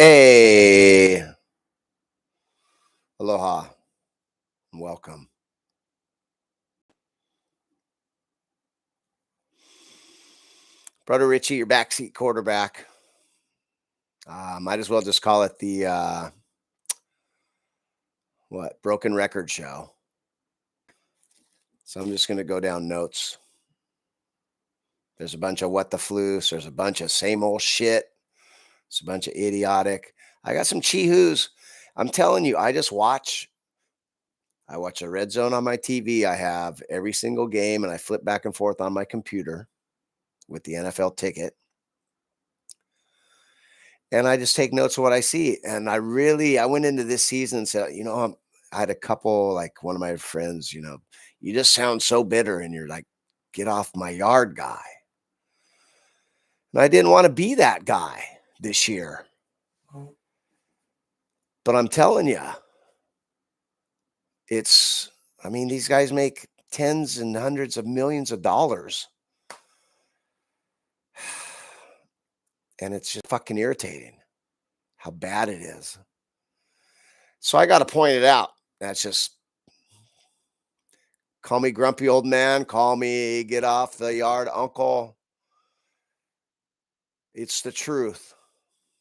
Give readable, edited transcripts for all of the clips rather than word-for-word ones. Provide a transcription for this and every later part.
Hey, aloha, and welcome. Brother Richie, your backseat quarterback. Might as well just call it the broken record show. So I'm just gonna go down notes. There's a bunch of what the flus. There's a bunch of same old shit. It's a bunch of idiotic. I got some chee-hoos. I'm telling you, I watch a red zone on my TV. I have every single game, and I flip back and forth on my computer with the NFL ticket. And I just take notes of what I see. And I went into this season and said, I had a couple, like one of my friends, you just sound so bitter and you're like, get off my yard guy. And I didn't want to be that guy this year. But I'm telling you, these guys make tens and hundreds of millions of dollars. And it's just fucking irritating how bad it is. So I got to point it out. That's just Call me grumpy old man. Call me get off the yard uncle. It's the truth.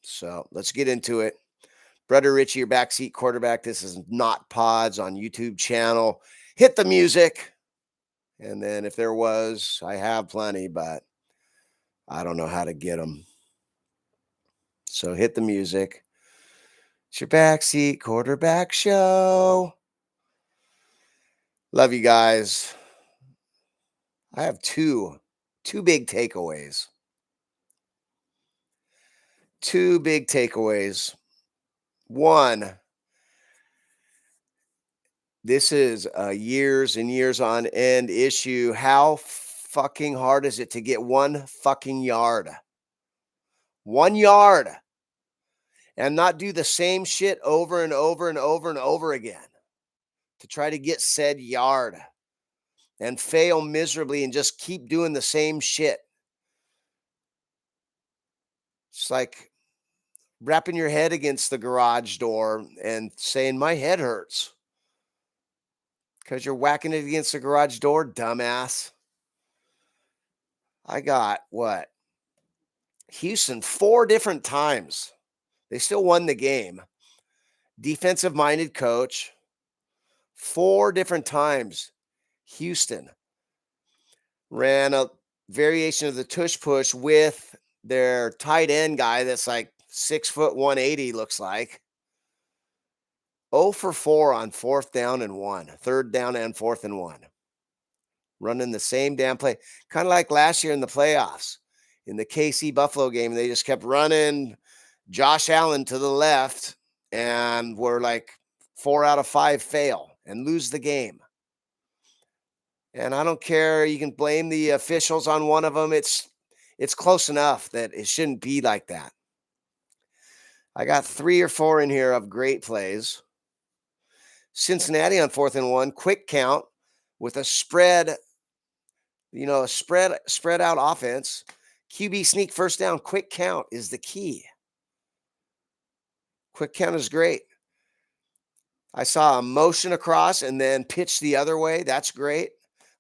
So let's get into it. Brother Richie, your backseat quarterback. This is Not Pods on YouTube channel. Hit the music. And then if there was, I have plenty, but I don't know how to get them. So hit the music. It's your backseat quarterback show. Love you guys. I have two big takeaways. Two big takeaways. One, this is a years and years on end issue. How fucking hard is it to get one fucking yard? 1 yard and not do the same shit over and over and over and over again to try to get said yard and fail miserably and just keep doing the same shit. It's like wrapping your head against the garage door and saying, my head hurts because you're whacking it against the garage door, dumbass. I got what? Houston 4 different times. They still won the game. Defensive minded coach. 4 different times. Houston ran a variation of the tush push with their tight end guy that's like 6'1", 180 looks like. 0 for 4 on 4th down and 1. 3rd down and 4th and 1. Running the same damn play. Kind of like last year in the playoffs. In the KC Buffalo game, they just kept running Josh Allen to the left and were like 4 out of 5 fail and lose the game. And I don't care. You can blame the officials on one of them. It's close enough that it shouldn't be like that. I got 3 or 4 in here of great plays. Cincinnati on 4th and 1, quick count with a spread, a spread out offense. QB sneak first down, quick count is the key. Quick count is great. I saw a motion across and then pitch the other way. That's great.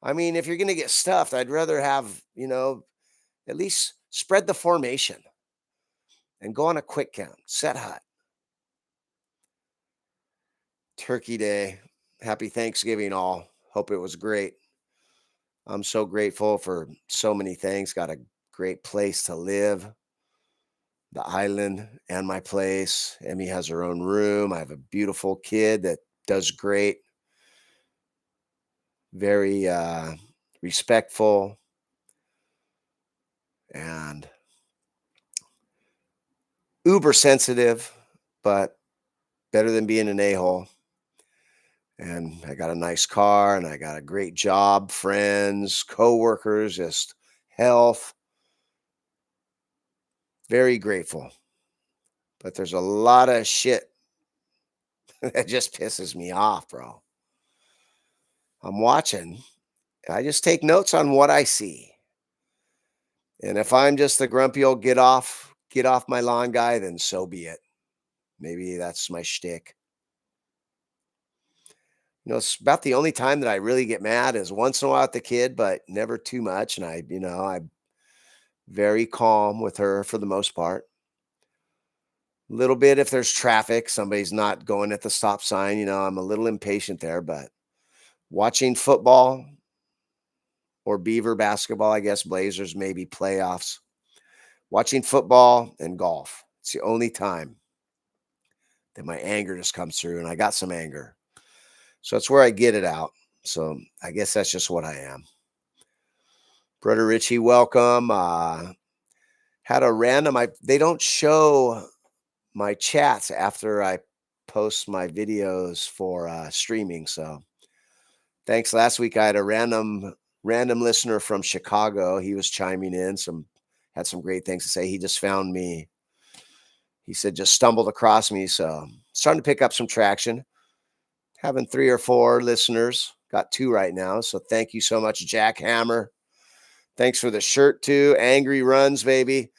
I mean, if you're going to get stuffed, I'd rather have, at least spread the formation and go on a quick count. Set hut. Turkey Day. Happy Thanksgiving, all. Hope it was great. I'm so grateful for so many things. Got a great place to live. The island and my place. Emmy has her own room. I have a beautiful kid that does great. Very respectful and uber sensitive, but better than being an a-hole. And I got a nice car and I got a great job, friends, coworkers, just health. Very grateful. But there's a lot of shit that just pisses me off, bro. I'm watching. I just take notes on what I see. And if I'm just the grumpy old get off my lawn guy, then so be it. Maybe that's my shtick. It's about the only time that I really get mad is once in a while at the kid, but never too much. And I'm very calm with her for the most part. Little bit if there's traffic, somebody's not going at the stop sign, I'm a little impatient there, but watching football or Beaver basketball, I guess Blazers, maybe playoffs. Watching football and golf. It's the only time that my anger just comes through, and I got some anger. So that's where I get it out. So I guess that's just what I am. Brother Richie, welcome. Had a random, they don't show my chats after I post my videos for streaming. So thanks. Last week I had a random listener from Chicago. He was chiming in, had some great things to say. He just found me. He said just stumbled across me. So starting to pick up some traction. Having 3 or 4 listeners. Got 2 right now. So thank you so much, Jack Hammer. Thanks for the shirt too. Angry Runs, baby.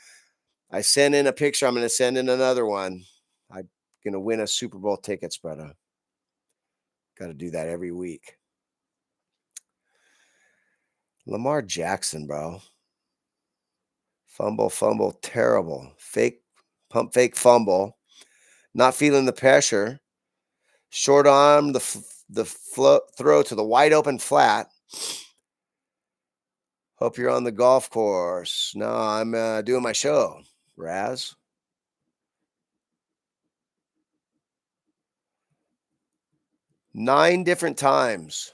I sent in a picture. I'm going to send in another one. I'm going to win a Super Bowl tickets, brother. Got to do that every week. Lamar Jackson, bro. Fumble, terrible. Pump fake fumble. Not feeling the pressure. Short arm, the throw to the wide open flat. Hope you're on the golf course. No, I'm doing my show, Raz. Nine different times.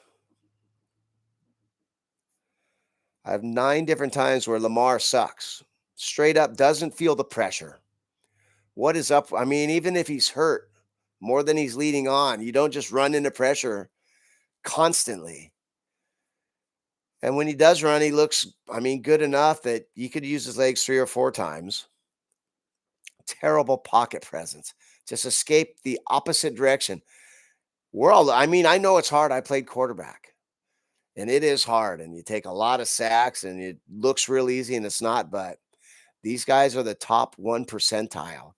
I have 9 different times where Lamar sucks. Straight up doesn't feel the pressure. What is up? I mean, even if he's hurt more than he's leading on, you don't just run into pressure constantly. And when he does run, he looks, good enough that you could use his legs 3 or 4 times. Terrible pocket presence. Just escape the opposite direction. I know it's hard. I played quarterback. And it is hard. And you take a lot of sacks and it looks real easy and it's not. But these guys are the top 1 percentile.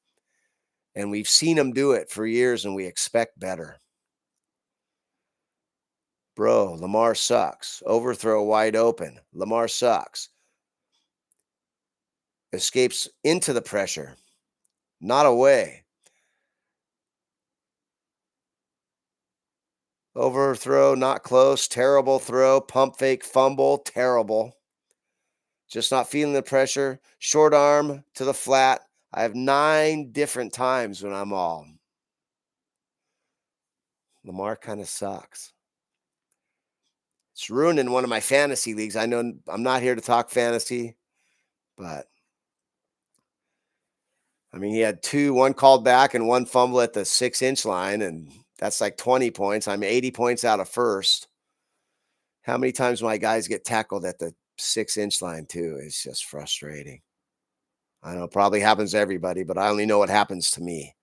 And we've seen them do it for years and we expect better. Bro, Lamar sucks. Overthrow wide open. Lamar sucks. Escapes into the pressure. Not away. Overthrow, not close. Terrible throw. Pump fake fumble. Terrible. Just not feeling the pressure. Short arm to the flat. I have 9 different times when I'm all. Lamar kind of sucks. It's ruining one of my fantasy leagues. I know I'm not here to talk fantasy, but he had 1 called back and 1 fumble at the 6-inch line, and that's like 20 points. I'm 80 points out of first. How many times my guys get tackled at the 6-inch line too? It's just frustrating. I know it probably happens to everybody, but I only know what happens to me.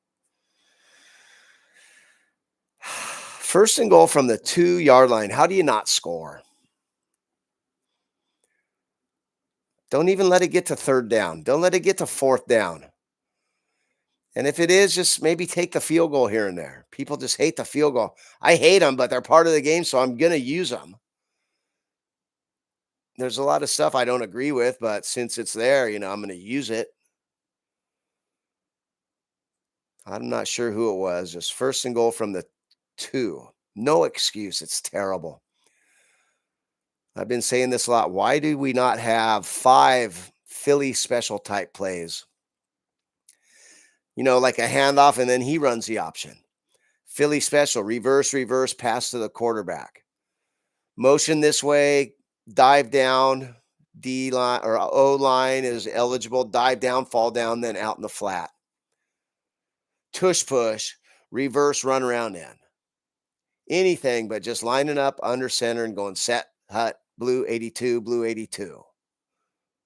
First and goal from the 2-yard line. How do you not score? Don't even let it get to 3rd down. Don't let it get to 4th down. And if it is, just maybe take the field goal here and there. People just hate the field goal. I hate them, but they're part of the game, so I'm going to use them. There's a lot of stuff I don't agree with, but since it's there, I'm going to use it. I'm not sure who it was. Just first and goal from the 2. No excuse. It's terrible. I've been saying this a lot. Why do we not have 5 Philly special type plays? Like a handoff and then he runs the option. Philly special, reverse, pass to the quarterback. Motion this way, dive down, D line or O line is eligible, dive down, fall down, then out in the flat. Tush push, reverse, run around in. Anything but just lining up under center and going set, hut, blue 82, blue 82.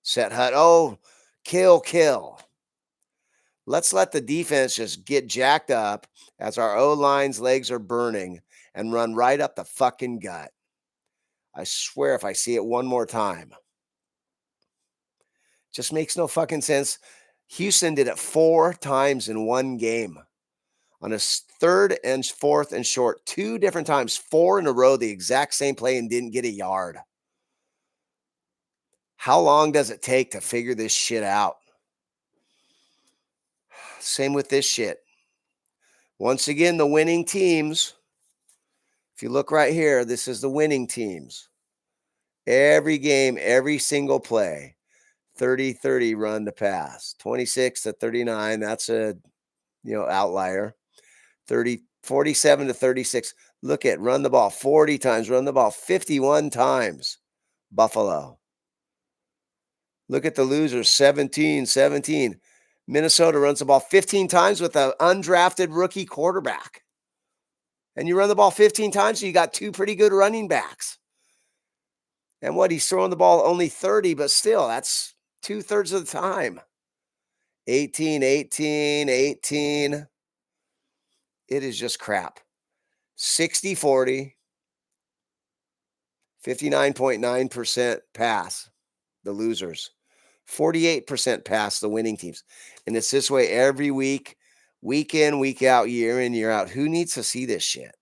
Set, hut, oh, kill. Let's let the defense just get jacked up as our O-line's legs are burning and run right up the fucking gut. I swear if I see it one more time. Just makes no fucking sense. Houston did it 4 times in one game. on a third and fourth and short 2 different times, 4 in a row, the exact same play and didn't get a yard. How long does it take to figure this shit out? Same with this shit. Once again, the winning teams, if you look right here, this is the winning teams. Every game, every single play, 30-30 run to pass, 26-39, that's a outlier. 47-36. Look at run the ball 40 times, run the ball 51 times. Buffalo. Look at the losers, 17-17. Minnesota runs the ball 15 times with an undrafted rookie quarterback. And you run the ball 15 times, so you got 2 pretty good running backs. And what? He's throwing the ball only 30, but still, that's 2/3 of the time. 18-18. It is just crap. 60-40, 59.9% pass, the losers. 48% pass, the winning teams. And it's this way every week, week in, week out, year in, year out. Who needs to see this shit?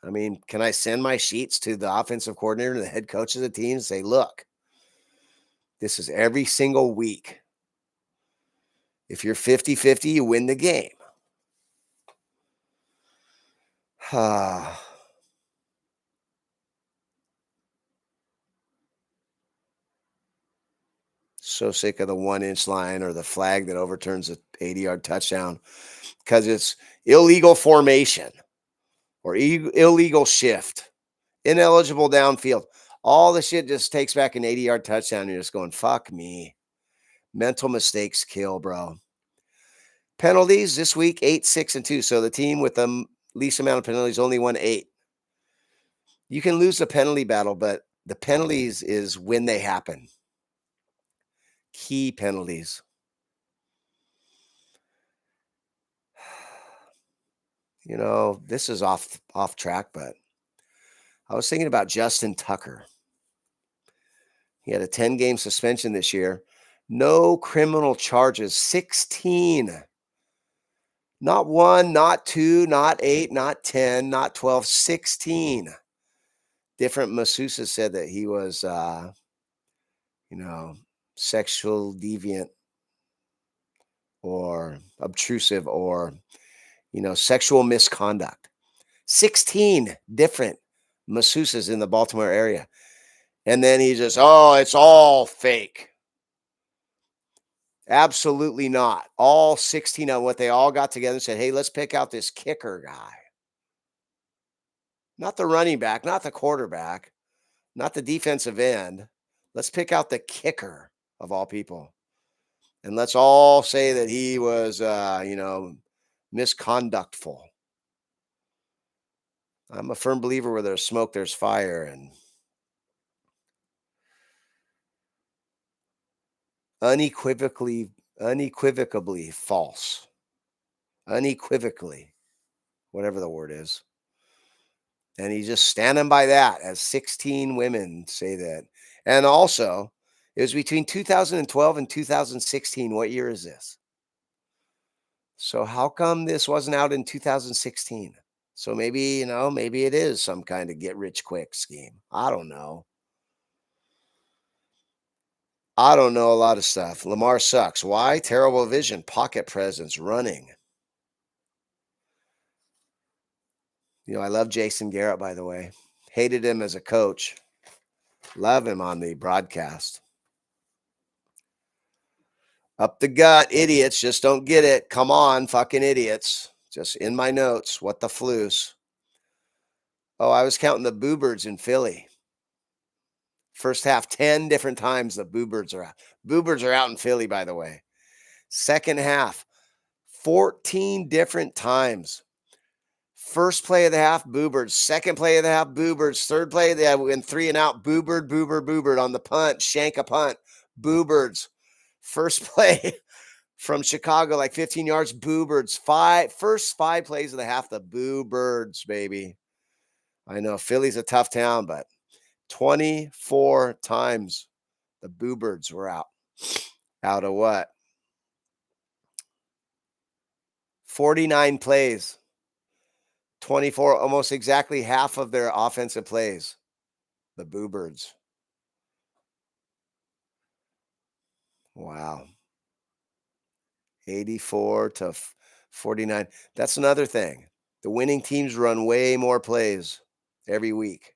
I mean, can I send my sheets to the offensive coordinator and the head coach of the team and say, look, this is every single week. If you're 50-50, you win the game. So sick of the 1-inch line or the flag that overturns an 80-yard touchdown because it's illegal formation or illegal shift, ineligible downfield. All the shit just takes back an 80-yard touchdown. And you're just going, fuck me. Mental mistakes kill, bro. Penalties this week, 8, 6, and 2. So the team with the least amount of penalties only won 8. You can lose the penalty battle, but the penalties is when they happen. Key penalties. This is off track, but I was thinking about Justin Tucker. He had a 10-game suspension this year. No criminal charges. 16. Not 1, not 2, not 8, not 10, not 12, 16. Different masseuses said that he was, sexual deviant or obtrusive or, sexual misconduct. 16 different masseuses in the Baltimore area. And then he just, it's all fake. Absolutely not. All 16 of what they all got together and said, hey, let's pick out this kicker guy. Not the running back, not the quarterback, not the defensive end. Let's pick out the kicker of all people. And let's all say that he was, misconductful. I'm a firm believer where there's smoke, there's fire. And unequivocally false. Unequivocally, whatever the word is. And he's just standing by that as 16 women say that. And also, it was between 2012 and 2016. What year is this? So how come this wasn't out in 2016? So maybe it is some kind of get rich quick scheme. I don't know. I don't know a lot of stuff. Lamar sucks. Why? Terrible vision, pocket presence, running. I love Jason Garrett, by the way. Hated him as a coach. Love him on the broadcast. Up the gut, idiots. Just don't get it. Come on, fucking idiots. Just in my notes. What the floos? Oh, I was counting the Boo-Birds in Philly. First half, 10 different times the Boo-Birds are out. Boo-Birds are out in Philly, by the way. Second half, 14 different times. First play of the half, Boo-Birds. Second play of the half, Boo-Birds. Third play, they went 3 and out. Boo-Bird on the punt. Shank a punt. Boo-Birds. First play from Chicago, like 15 yards. Boo-Birds. First 5 plays of the half, the Boo-Birds, baby. I know Philly's a tough town, but 24 times the Boo-Birds were out. Out of what? 49 plays, 24, almost exactly half of their offensive plays. The Boo Birds. Wow. 84 to 49. That's another thing. The winning teams run way more plays every week.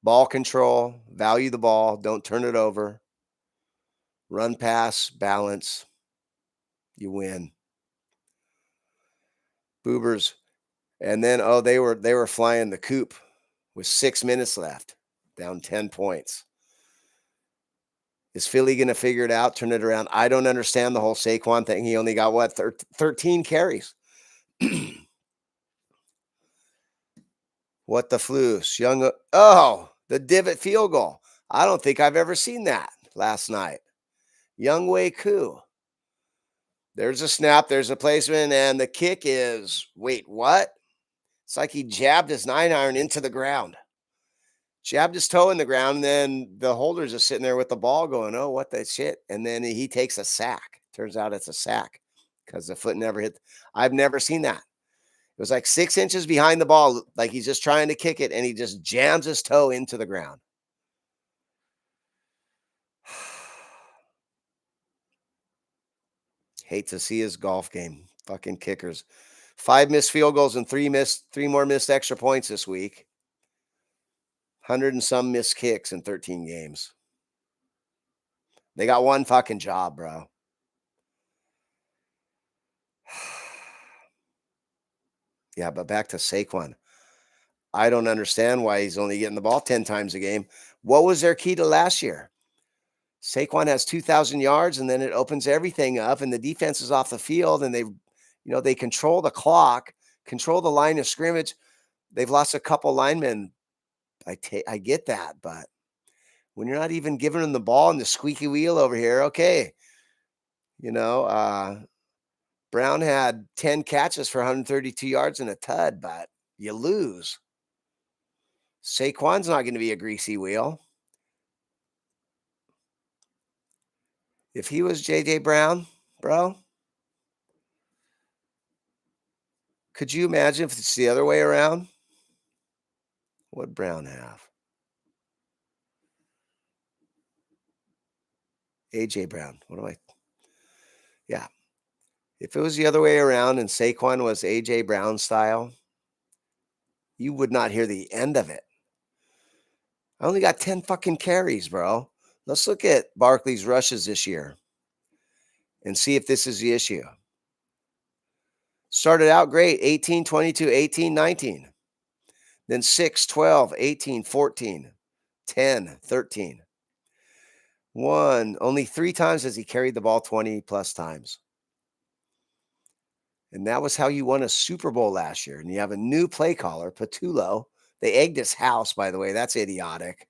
Ball control, value the ball, don't turn it over. Run, pass, balance. You win. Boobers. And then they were flying the coop with 6 minutes left, down 10 points. Is Philly going to figure it out, turn it around? I don't understand the whole Saquon thing. He only got what, 13 carries. What the flus? The divot field goal. I don't think I've ever seen that last night. Younghoe Koo. There's a snap, there's a placement, and the kick is, wait, what? It's like he jabbed his 9-iron into the ground. Jabbed his toe in the ground, and then the holder's just sitting there with the ball going, oh, what the shit? And then he takes a sack. Turns out it's a sack because the foot never hit. I've never seen that. It was like 6 inches behind the ball, like he's just trying to kick it, and he just jams his toe into the ground. Hate to see his golf game. Fucking kickers. 5 missed field goals and 3 more missed extra points this week. 100 and some missed kicks in 13 games. They got one fucking job, bro. Yeah, but back to Saquon. I don't understand why he's only getting the ball 10 times a game. What was their key to last year? Saquon has 2,000 yards, and then it opens everything up, and the defense is off the field, and they control the clock, control the line of scrimmage. They've lost a couple linemen. I get that, but when you're not even giving them the ball and the squeaky wheel over here, okay. Brown had 10 catches for 132 yards and a tud, but you lose. Saquon's not going to be a greasy wheel. If he was J.J. Brown, bro, could you imagine if it's the other way around? What'd Brown have? A.J. Brown. Yeah. If it was the other way around and Saquon was A.J. Brown style, you would not hear the end of it. I only got 10 fucking carries, bro. Let's look at Barkley's rushes this year and see if this is the issue. Started out great, 18, 22, 18, 19. Then 6, 12, 18, 14, 10, 13. Only 3 times has he carried the ball 20 plus times. And that was how you won a Super Bowl last year. And you have a new play caller, Patullo. They egged his house, by the way. That's idiotic.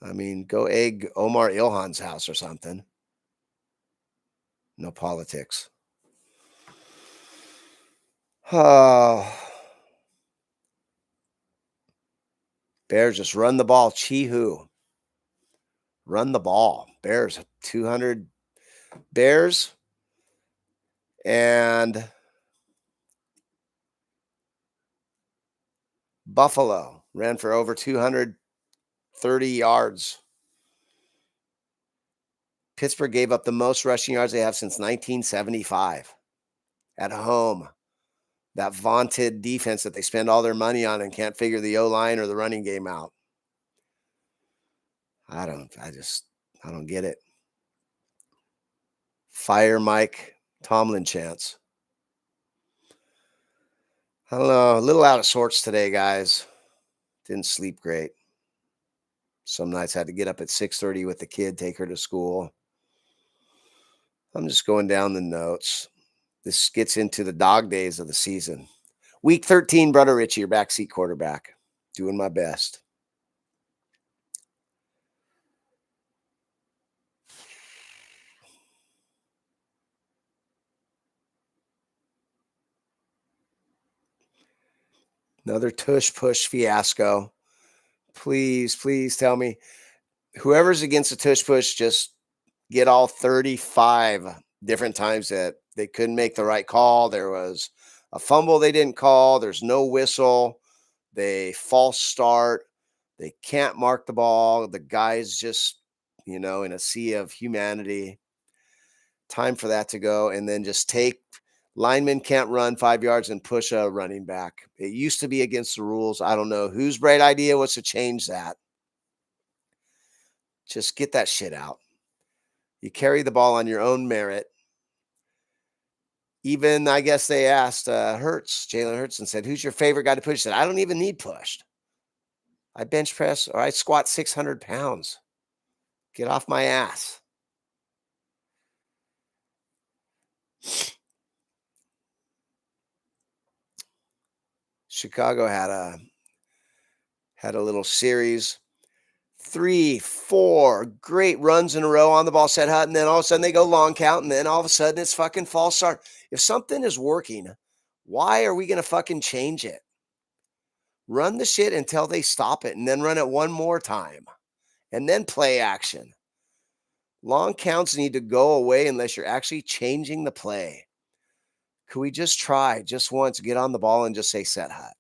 I mean, go egg Omar Ilhan's house or something. No politics. Oh. Bears just run the ball. Chi-Hu. Run the ball. Bears, 200. Bears and Buffalo ran for over 230 yards. Pittsburgh gave up the most rushing yards they have since 1975 at home. That vaunted defense that they spend all their money on and can't figure the O-line or the running game out. I don't get it. Fire Mike Tomlin chance. I don't know. A little out of sorts today, guys. Didn't sleep great. Some nights I had to get up at 6:30 with the kid, take her to school. I'm just going down the notes. This gets into the dog days of the season. Week 13, Brother Richie, your backseat quarterback. Doing my best. Another tush push fiasco. Please tell me. Whoever's against the tush push, just get all 35 different times that they couldn't make the right call. There was a fumble they didn't call. There's no whistle. They false start. They can't mark the ball. The guy's just, in a sea of humanity. Time for that to go. And then just take linemen can't run 5 yards and push a running back. It used to be against the rules. I don't know whose bright idea was to change that. Just get that shit out. You carry the ball on your own merit. Even, I guess they asked Jalen Hurts, and said, who's your favorite guy to push? He said, I don't even need pushed. I bench press or I squat 600 pounds. Get off my ass. Chicago had a little series. 3, 4 great runs in a row on the ball, set hut, and then all of a sudden they go long count, and then all of a sudden it's fucking false start. If something is working, why are we going to fucking change it? Run the shit until they stop it, and then run it one more time, and then play action. Long counts need to go away unless you're actually changing the play. Could we just try just once, get on the ball and just say set hut?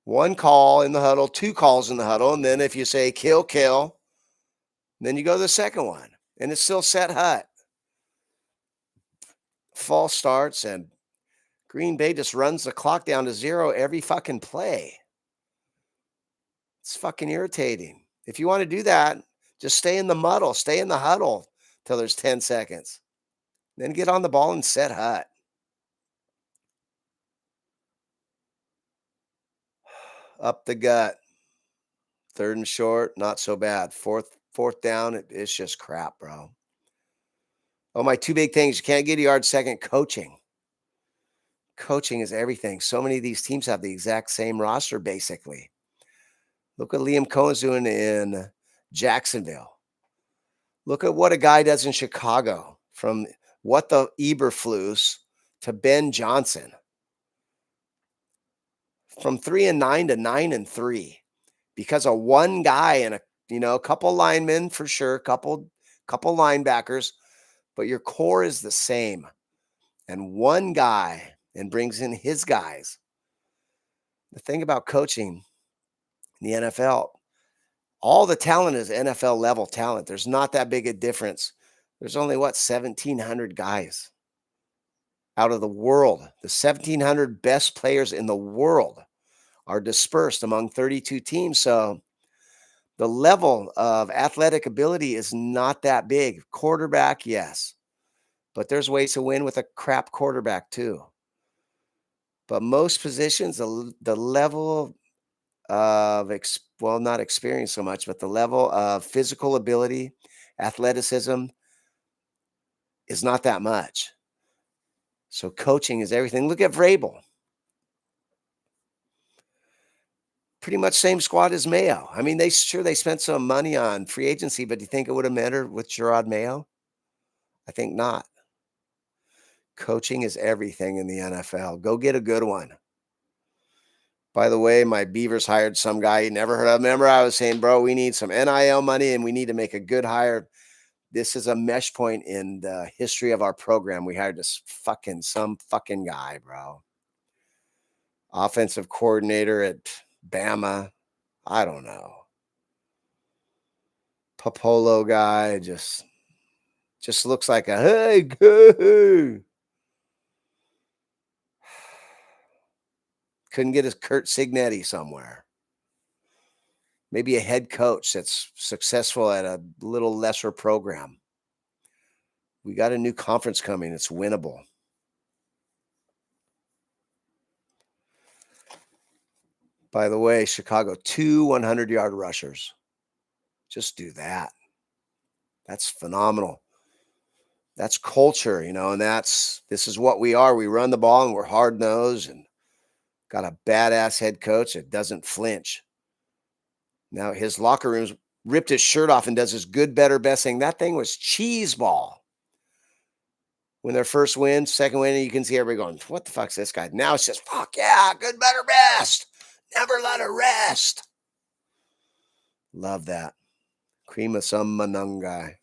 One call in the huddle, 2 calls in the huddle, and then if you say kill, then you go to the second one, and it's still set hut. False starts, and Green Bay just runs the clock down to 0 every fucking play. It's fucking irritating. If you want to do that, just stay in the muddle, stay in the huddle till there's 10 seconds. Then get on the ball and set hut. Up the gut. 3rd and short, not so bad. Fourth down, it's just crap, bro. Oh, my 2 big things. You can't get a yard. Second, coaching. Coaching is everything. So many of these teams have the exact same roster, basically. Look what Liam Cohen's doing in Jacksonville. Look at what a guy does in Chicago, from what the Eberflus to Ben Johnson. From 3-9 to 9-3, because of one guy and a couple linemen for sure, couple linebackers, but your core is the same. And one guy and brings in his guys. The thing about coaching in the NFL, all the talent is NFL level talent. There's not that big a difference. There's only 1,700 guys out of the world. The 1,700 best players in the world are dispersed among 32 teams. So the level of athletic ability is not that big. Quarterback, yes. But there's ways to win with a crap quarterback too. But most positions, the level of, not experience so much, but the level of physical ability, athleticism is not that much. So coaching is everything. Look at Vrabel. Pretty much same squad as Mayo. I mean, they spent some money on free agency, but do you think it would have mattered with Gerard Mayo? I think not. Coaching is everything in the NFL. Go get a good one. By the way, my Beavers hired some guy you never heard of. Remember, I was saying, bro, we need some NIL money and we need to make a good hire. This is a mesh point in the history of our program. We hired some fucking guy, bro. Offensive coordinator at Bama. I don't know. Popolo guy just looks like a hey, go. Couldn't get his Kurt Signetti somewhere. Maybe a head coach that's successful at a little lesser program. We got a new conference coming. It's winnable. By the way, Chicago, 2 100-yard rushers. Just do that. That's phenomenal. That's culture, and this is what we are. We run the ball and we're hard-nosed and got a badass head coach that doesn't flinch. Now, his locker room's ripped his shirt off and does his good, better, best thing. That thing was cheese ball. When their first win, second win, you can see everybody going, what the fuck's this guy? Now it's just, fuck yeah, good, better, best. Never let her rest. Love that. Cream of some Manungai.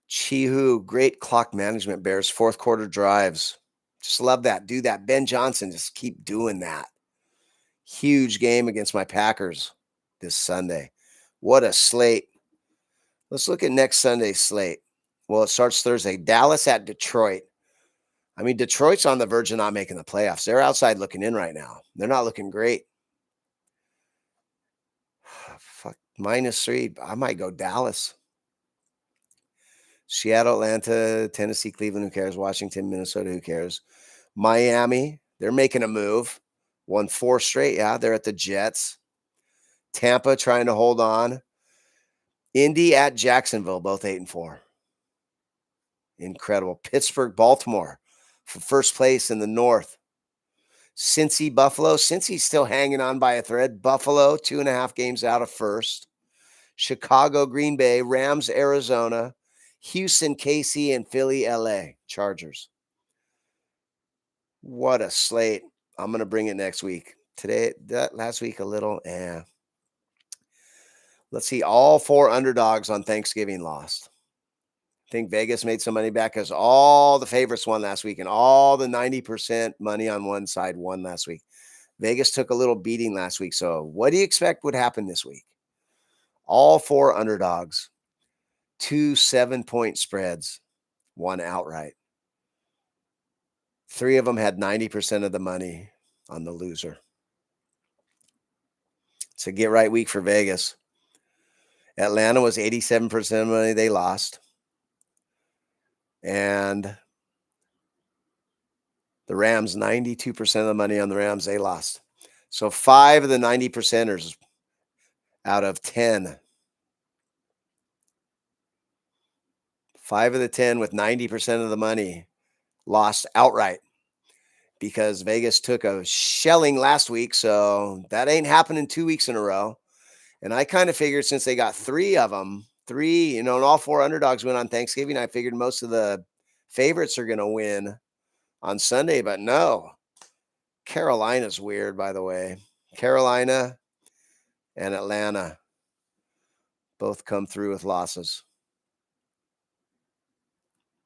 Chihu, great clock management, Bears. Fourth quarter drives. Just love that. Do that. Ben Johnson, just keep doing that. Huge game against my Packers this Sunday. What a slate. Let's look at next Sunday's slate. Well, it starts Thursday. Dallas at Detroit. I mean, Detroit's on the verge of not making the playoffs. They're outside looking in right now. They're not looking great. Fuck, -3. I might go Dallas. Seattle, Atlanta, Tennessee, Cleveland, who cares? Washington, Minnesota, who cares? Miami, they're making a move. Won 4 straight. Yeah, they're at the Jets. Tampa trying to hold on. Indy at Jacksonville, both 8-4. Incredible. Pittsburgh, Baltimore for first place in the North. Cincy, Buffalo. Cincy's still hanging on by a thread. Buffalo, 2.5 games out of first. Chicago, Green Bay, Rams, Arizona, Houston, KC, and Philly, LA, Chargers. What a slate. I'm going to bring it next week. Last week, a little, Let's see. All 4 underdogs on Thanksgiving lost. I think Vegas made some money back because all the favorites won last week and all the 90% money on one side won last week. Vegas took a little beating last week. So what do you expect would happen this week? All 4 underdogs, 2 7-point spreads, won outright. 3 of them had 90% of the money on the loser. It's a get right week for Vegas. Atlanta was 87% of the money. They lost. And the Rams, 92% of the money on the Rams, they lost. So 5 of the 90%ers out of 10. 5 of the 10 with 90% of the money lost outright because Vegas took a shelling last week. So that ain't happening 2 weeks in a row. And I kind of figured since they got 3 of them, and all 4 underdogs went on Thanksgiving, I figured most of the favorites are going to win on Sunday, but no. Carolina's weird, by the way. Carolina and Atlanta both come through with losses.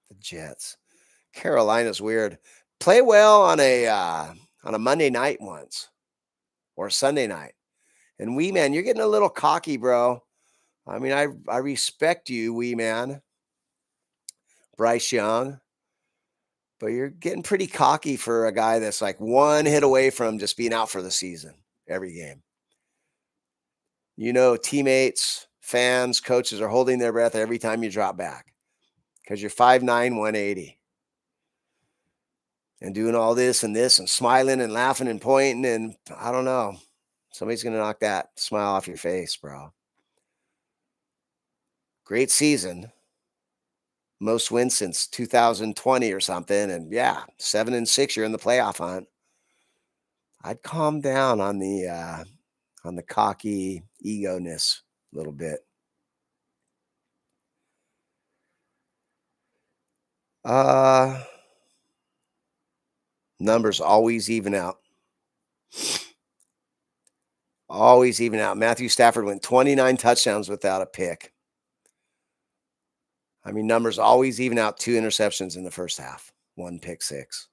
The Jets. Carolina's weird. Play well on a Monday night once or a Sunday night. And Wee Man, you're getting a little cocky, bro. I mean, I respect you, Wee Man. Bryce Young. But you're getting pretty cocky for a guy that's like 1 hit away from just being out for the season every game. Teammates, fans, coaches are holding their breath every time you drop back because you're 5'9", 180. And doing all this and smiling and laughing and pointing. And I don't know. Somebody's going to knock that smile off your face, bro. Great season. Most wins since 2020 or something. And 7-6, you're in the playoff hunt. I'd calm down on the cocky ego-ness a little bit. Numbers always even out. Always even out. Matthew Stafford went 29 touchdowns without a pick. I mean, numbers always even out. 2 interceptions in the first half. 1 pick six.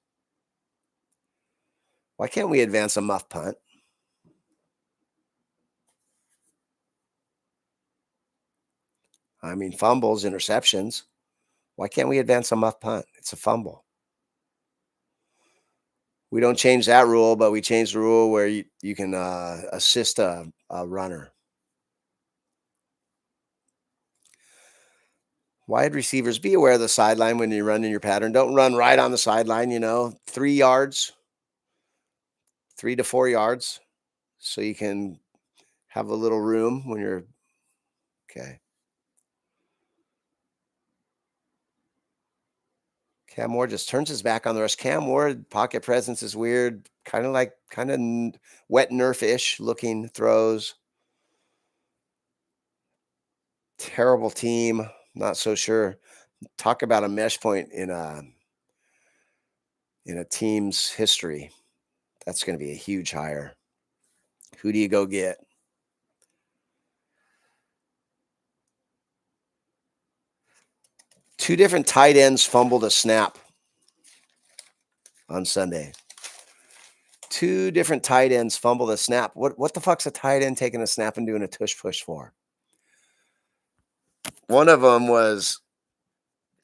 Why can't we advance a muff punt? I mean, fumbles, interceptions. Why can't we advance a muff punt? It's a fumble. We don't change that rule, but we change the rule where you can assist a runner. Wide receivers, be aware of the sideline when you're running your pattern. Don't run right on the sideline, 3 yards, 3 to 4 yards, so you can have a little room when you're okay. Cam Ward just turns his back on the rush. Cam Ward, pocket presence is weird. Kind of wet Nerf-ish looking throws. Terrible team. Not so sure. Talk about a mesh point in a team's history. That's going to be a huge hire. Who do you go get? 2 different tight ends fumbled a snap on Sunday. 2 different tight ends fumbled a snap. What the fuck's a tight end taking a snap and doing a tush push for? One of them was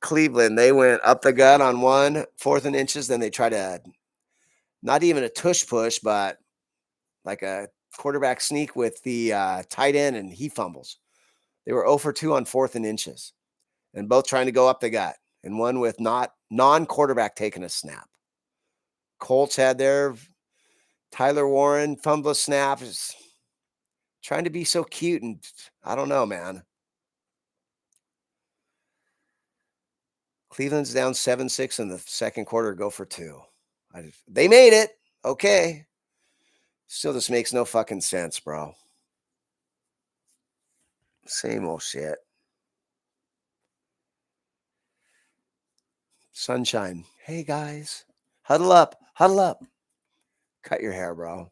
Cleveland. They went up the gut on 1, 4th and inches. Then they tried to, not even a tush push, but like a quarterback sneak with the tight end, and he fumbles. They were 0 for 2 on 4th and inches, and both trying to go up the gut, and one with non-quarterback taking a snap. Colts had their Tyler Warren fumble a snap, is trying to be so cute, and I don't know, man. Cleveland's down 7-6 in the second quarter, go for 2. They made it. Okay. Still just makes no fucking sense, bro. Same old shit. Sunshine. Hey, guys. Huddle up. Huddle up. Cut your hair, bro.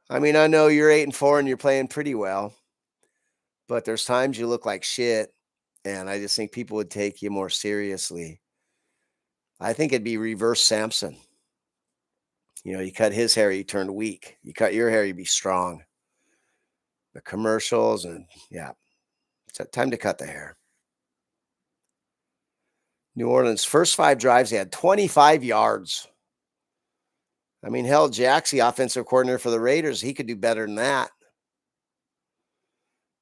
I mean, I know you're 8-4 and you're playing pretty well, but there's times you look like shit, and I just think people would take you more seriously. I think it'd be reverse Samson. You know, you cut his hair, you turned weak. You cut your hair, you'd be strong. The commercials, and yeah, it's time to cut the hair. New Orleans, first 5 drives, they had 25 yards. I mean, hell, Jack's the offensive coordinator for the Raiders. He could do better than that.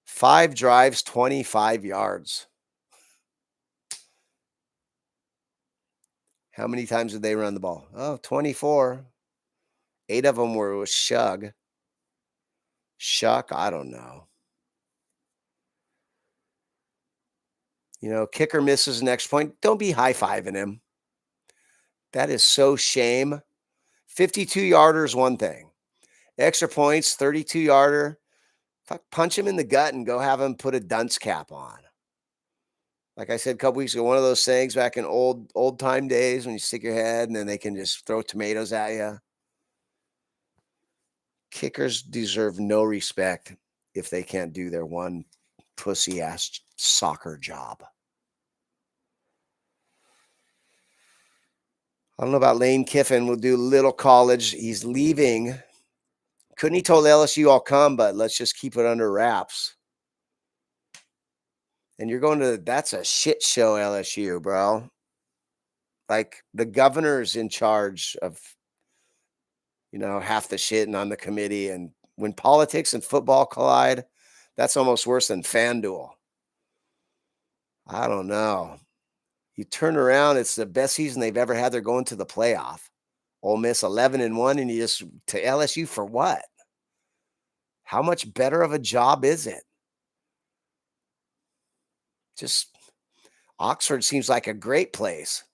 5 drives, 25 yards. How many times did they run the ball? Oh, 24. 8 of them were with Shug. Shuck, I don't know. You know, kicker misses next point. Don't be high-fiving him. That is so shame. 52-yarder is one thing. Extra points, 32-yarder. Fuck, punch him in the gut and go have him put a dunce cap on. Like I said a couple weeks ago, one of those things back in old time days when you stick your head and then they can just throw tomatoes at you. Kickers deserve no respect if they can't do their one pussy ass soccer job. I don't know about Lane Kiffin. We'll do little college. He's leaving. Couldn't he told LSU I'll come, but let's just keep it under wraps. And you're going to, that's a shit show, LSU, bro. Like the governor's in charge of, you know, half the shit and on the committee. And when politics and football collide, that's almost worse than FanDuel. I don't know. You turn around, it's the best season they've ever had. They're going to the playoff. Ole Miss 11-1, and you just to LSU for what? How much better of a job is it? Just Oxford seems like a great place.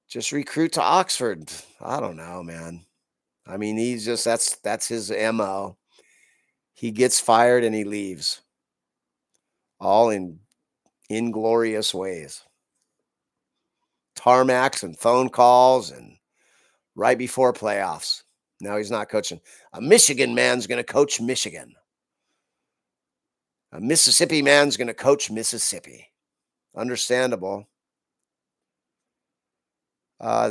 Just recruit to Oxford. I don't know, man. I mean, he's just that's his MO. He gets fired and he leaves. All in inglorious ways. Tarmacs and phone calls and right before playoffs. Now he's not coaching. A Michigan man's going to coach Michigan. A Mississippi man's going to coach Mississippi. Understandable.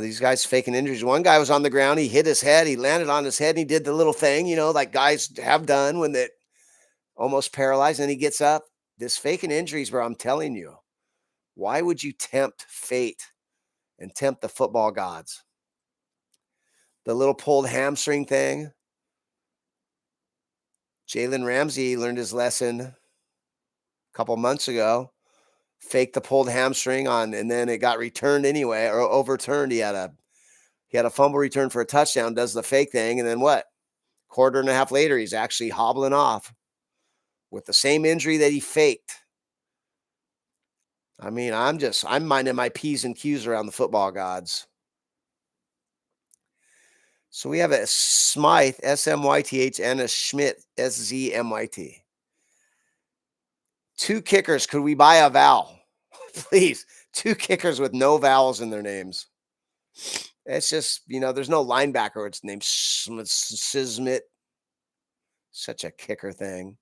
These guys faking injuries. One guy was on the ground. He hit his head. He landed on his head and he did the little thing, you know, like guys have done when they almost paralyzed and he gets up. This faking injuries, bro, I'm telling you, why would you tempt fate and tempt the football gods? The little pulled hamstring thing. Jalen Ramsey learned his lesson a couple months ago. Faked the pulled hamstring on, and then it got returned anyway, or overturned. He had a fumble return for a touchdown, does the fake thing, and then what? Quarter and a half later, he's actually hobbling off with the same injury that he faked. I mean, I'm minding my P's and Q's around the football gods. So we have a Smythe, S-M-Y-T-H, and a Schmidt, S-Z-M-Y-T. 2 kickers. Could we buy a vowel? Please. 2 kickers with no vowels in their names. It's just, you know, there's no linebacker. It's named Sismit. Such a kicker thing.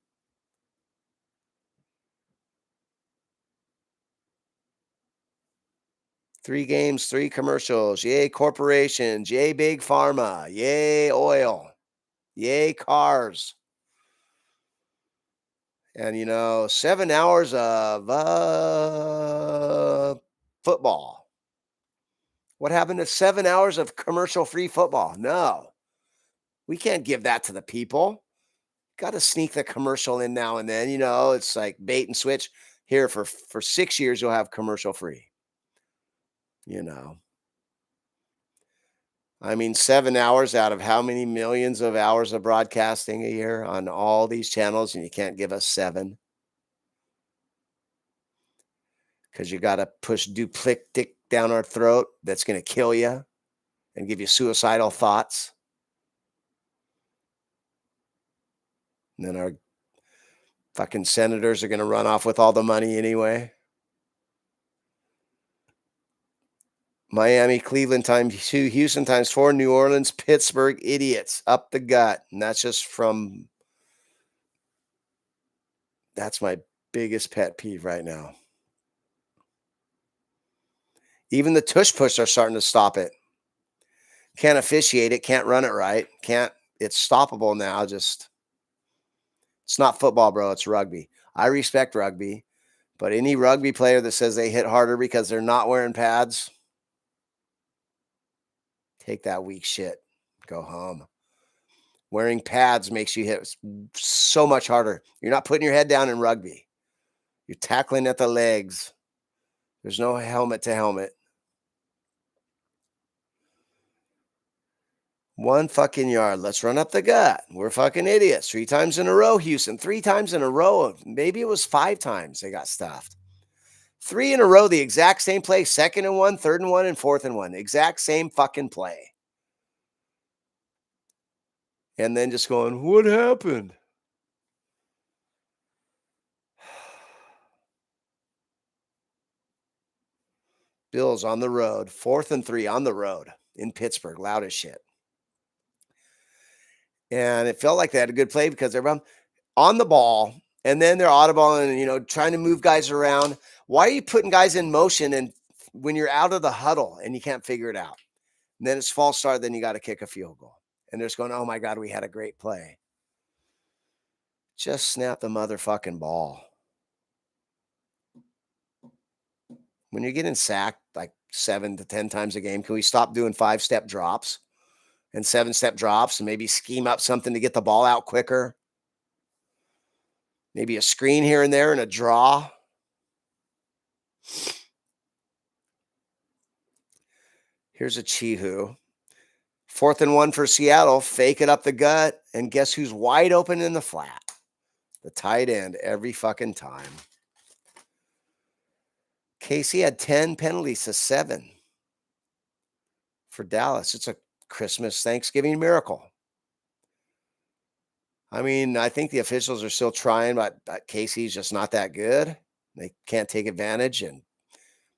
3 games, 3 commercials. Yay, corporations. Yay, big pharma. Yay, oil. Yay, cars. And, 7 hours of football. What happened to 7 hours of commercial-free football? No. We can't give that to the people. Gotta sneak the commercial in now and then, it's like bait and switch. Here, for 6 years, you'll have commercial-free, you know? I mean, 7 hours out of how many millions of hours of broadcasting a year on all these channels, and you can't give us 7? Because you gotta push duplictic down our throat that's gonna kill you and give you suicidal thoughts. And then our fucking senators are gonna run off with all the money anyway. Miami, Cleveland times 2, Houston times 4, New Orleans, Pittsburgh, idiots up the gut. And that's just that's my biggest pet peeve right now. Even the tush push are starting to stop it. Can't officiate it, can't run it right. It's stoppable now. It's not football, bro. It's rugby. I respect rugby, but any rugby player that says they hit harder because they're not wearing pads, take that weak shit. Go home. Wearing pads makes you hit so much harder. You're not putting your head down in rugby. You're tackling at the legs. There's no helmet to helmet. 1 fucking yard. Let's run up the gut. We're fucking idiots. 3 times in a row, Houston. 3 times in a row. Maybe it was 5 times they got stuffed. 3 in a row, the exact same play. 2nd and 1, 3rd and 1, and 4th and 1. Exact same fucking play. And then just going, what happened? Bills on the road. 4th and 3 on the road in Pittsburgh. Loud as shit. And it felt like they had a good play because they're on the ball, and then they're audible and, trying to move guys around. Why are you putting guys in motion and when you're out of the huddle and you can't figure it out? And then it's false start, then you got to kick a field goal. And they're just going, oh my God, we had a great play. Just snap the motherfucking ball. When you're getting sacked like 7 to 10 times a game, can we stop doing 5-step drops and 7-step drops and maybe scheme up something to get the ball out quicker? Maybe a screen here and there and a draw. Here's a Chihu. 4th and 1 for Seattle. Fake it up the gut. And guess who's wide open in the flat? The tight end every fucking time. KC had 10 penalties to 7 for Dallas. It's a Christmas, Thanksgiving miracle. I mean, I think the officials are still trying, but KC's just not that good. They can't take advantage. And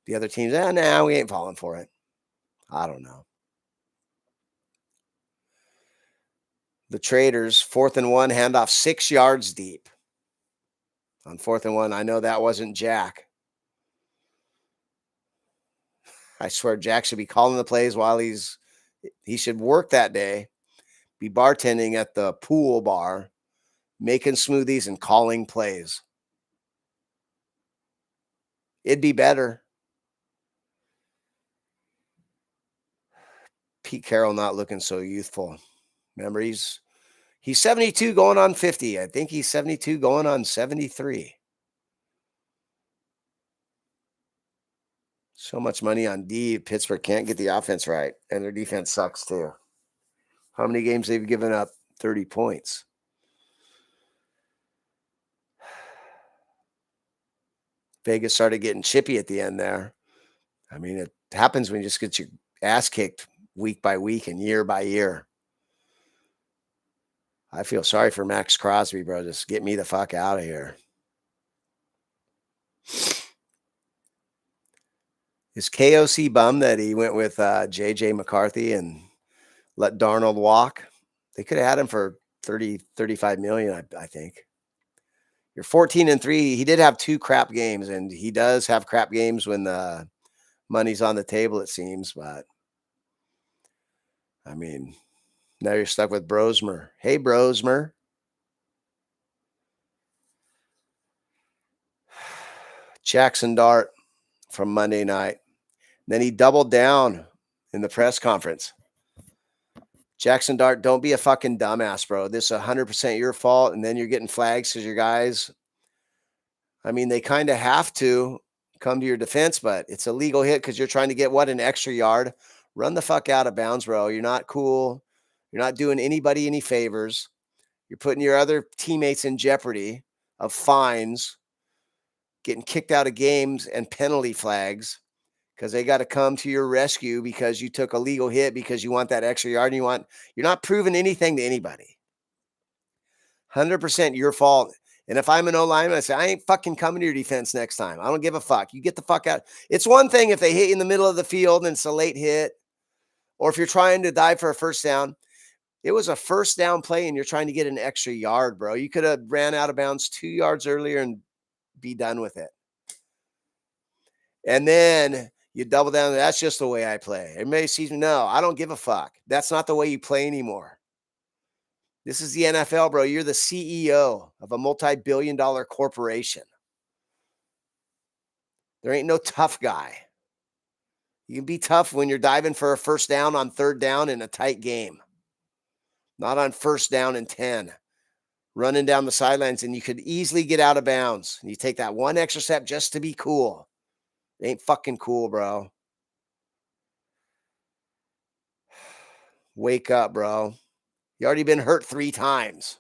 the other teams, we ain't falling for it. I don't know. The Traders, 4th and 1, handoff 6 yards deep. On 4th and 1, I know that wasn't Jack. I swear Jack should be calling the plays while he should work that day, be bartending at the pool bar, making smoothies and calling plays. It'd be better. Pete Carroll not looking so youthful. Remember, he's 72 going on 50. I think he's 72 going on 73. So much money on D. Pittsburgh can't get the offense right, and their defense sucks too. How many games they've given up 30 points? Vegas started getting chippy at the end there. I mean, it happens when you just get your ass kicked week by week and year by year. I feel sorry for Max Crosby, bro. Just get me the fuck out of here. Is KOC bummed that he went with JJ McCarthy and let Darnold walk? They could have had him for 30, 35 million, I think. You're 14 and 3. He did have 2 crap games, and he does have crap games when the Money's on the table, it seems, but I mean, now you're stuck with Brosmer. Hey, Brosmer. Jackson Dart from Monday night. Then he doubled down in the press conference. Jackson Dart, don't be a fucking dumbass, bro. This is 100% your fault. And then you're getting flags because your guys, I mean, they kind of have to come to your defense, but it's a legal hit because you're trying to get an extra yard. Run the fuck out of bounds, bro. You're not cool. You're not doing anybody any favors. You're putting your other teammates in jeopardy of fines, getting kicked out of games and penalty flags because they got to come to your rescue because you took a legal hit because you want that extra yard and you're not proving anything to anybody. 100% your fault. And if I'm an O-lineman, I say, I ain't fucking coming to your defense next time. I don't give a fuck. You get the fuck out. It's one thing if they hit you in the middle of the field and it's a late hit, or if you're trying to dive for a first down. It was a first down play and you're trying to get an extra yard, bro. You could have ran out of bounds 2 yards earlier and be done with it. And then you double down. That's just the way I play. Everybody sees me. No, I don't give a fuck. That's not the way you play anymore. This is the NFL, bro. You're the CEO of a multi-billion-dollar corporation. There ain't no tough guy. You can be tough when you're diving for a first down on third down in a tight game. Not on first down and 10. Running down the sidelines, and you could easily get out of bounds. You take that one extra step just to be cool. It ain't fucking cool, bro. Wake up, bro. You already been hurt 3 times.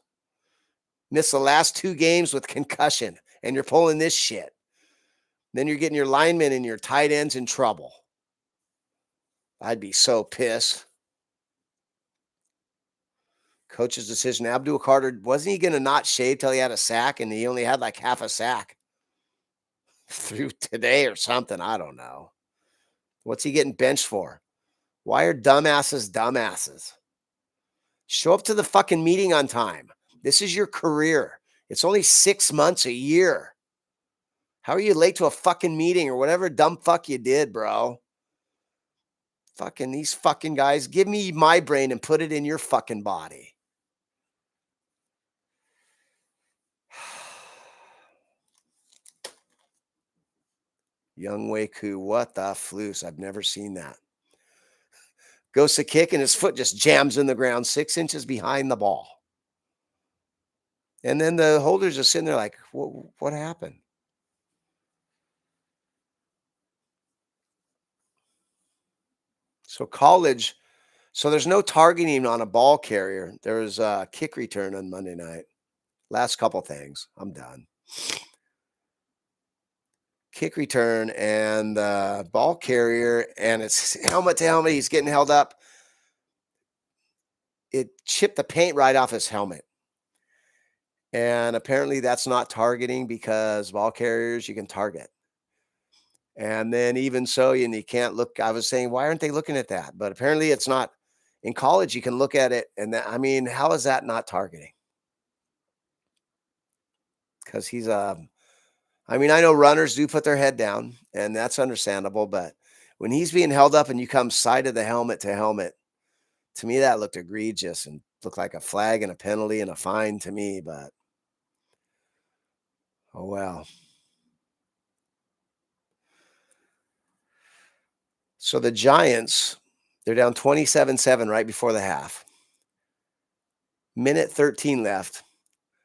Missed the last 2 games with concussion, and you're pulling this shit. Then you're getting your linemen and your tight ends in trouble. I'd be so pissed. Coach's decision. Abdul Carter, wasn't he going to not shave till he had a sack, and he only had like half a sack through today or something? I don't know. What's he getting benched for? Why are dumbasses dumbasses? Show up to the fucking meeting on time. This is your career. It's only 6 months, a year. How are you late to a fucking meeting or whatever dumb fuck you did, bro? Fucking these fucking guys. Give me my brain and put it in your fucking body. Young Wei Koo, what the floose? I've never seen that. Goes to kick and his foot just jams in the ground 6 inches behind the ball. And then the holders are sitting there like, what happened? So college, so there's no targeting on a ball carrier. There's a kick return on Monday night. Last couple things. I'm done. Kick return and ball carrier, and it's helmet to helmet. He's getting held up. It chipped the paint right off his helmet. And apparently that's not targeting because ball carriers you can target. And then even so, and you can't look. I was saying, why aren't they looking at that? But apparently it's not. In college, you can look at it. And I mean, how is that not targeting? Because he's I mean, I know runners do put their head down, and that's understandable. But when he's being held up and you come side of the helmet to helmet, to me, that looked egregious and looked like a flag and a penalty and a fine to me. But oh, well. So the Giants, they're down 27-7 right before the half. Minute 13 left.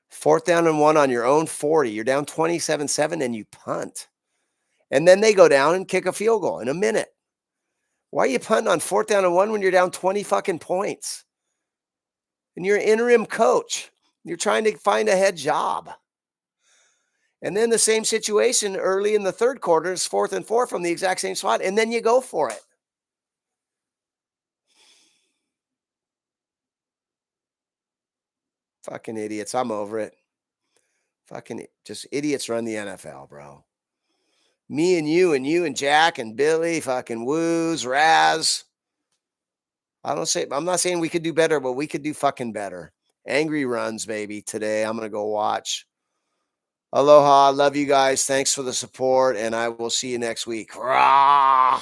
4th down and 1 on your own 40. You're down 27-7 and you punt. And then they go down and kick a field goal in a minute. Why are you punting on 4th down and 1 when you're down 20 fucking points? And you're an interim coach. You're trying to find a head job. And then the same situation early in the third quarter is 4th and 4 from the exact same spot. And then you go for it. Fucking idiots. I'm over it. Fucking just idiots run the NFL, bro. Me and you and Jack and Billy, fucking Woos, Raz. I'm not saying we could do better, but we could do fucking better. Angry runs, baby. Today I'm gonna go watch Aloha. Love you guys. Thanks for the support, and I will see you next week. Rah!